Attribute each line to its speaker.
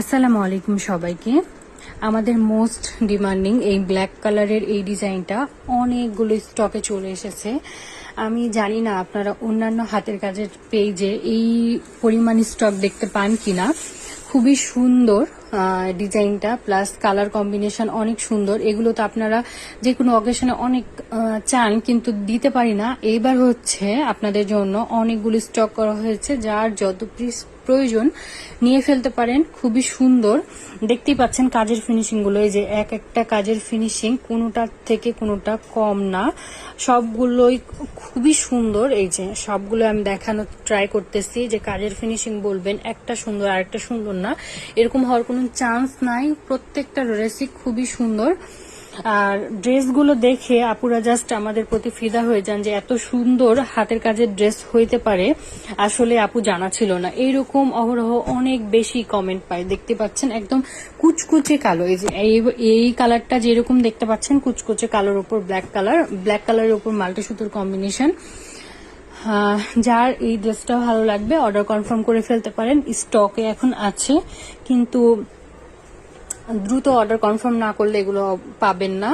Speaker 1: আসসালামু আলাইকুম সবাইকে। আমাদের মোস্ট ডিমান্ডিং এই ব্ল্যাক কালারের এই ডিজাইনটা অনেকগুলো স্টকে চলে এসেছে। আমি জানি না আপনারা অন্যান্য হাতের কাজের পেজে এই পরিমাণ স্টক দেখতে পান কিনা। খুবই সুন্দর ডিজাইনটা, প্লাস কালার কম্বিনেশন অনেক সুন্দর। এগুলো তো আপনারা যে কোনো অকেশনে অনেক চান, কিন্তু দিতে পারি না। এইবার হচ্ছে আপনাদের জন্য অনেকগুলো স্টক করা হয়েছে, যার যত পিস প্রয়োজন নিয়ে ফেলতে পারেন। খুবই সুন্দর দেখতেই পাচ্ছেন কাজের ফিনিশিং গুলো। এই যে এক একটা কাজের ফিনিশিং কোনোটার থেকে কোনোটা কম না, সবগুলোই খুবই সুন্দর। এই যে সবগুলো আমি দেখানোর ট্রাই করতেছি যে কাজের ফিনিশিং বলবেন একটা সুন্দর আরেকটা সুন্দর না, এরকম হওয়ার কোনো চান্স নাই। প্রত্যেকটা ড্রেসই খুবই সুন্দর। আর ড্রেসগুলো দেখে আপুরা জাস্ট আমাদের প্রতি ফিদা হয়ে যান যে এত সুন্দর হাতের কাজের ড্রেস হইতে পারে। আসলে আপু জানা ছিল না। এইরকম অহরহ অনেক বেশি কমেন্ট পাই, দেখতে পাচ্ছেন একদম কুচকুচে কালো। এই যে এই কালারটা যেরকম দেখতে পাচ্ছেন কুচকুচে কালোর উপর ব্ল্যাক কালারের উপর মাল্টি সুতোর কম্বিনেশন। যার এই ড্রেসটা ভালো লাগবে অর্ডার কনফার্ম করে ফেলতে পারেন। স্টকে এখন আছে, কিন্তু দ্রুত অর্ডার কনফার্ম না করলে এগুলো পাবেন না।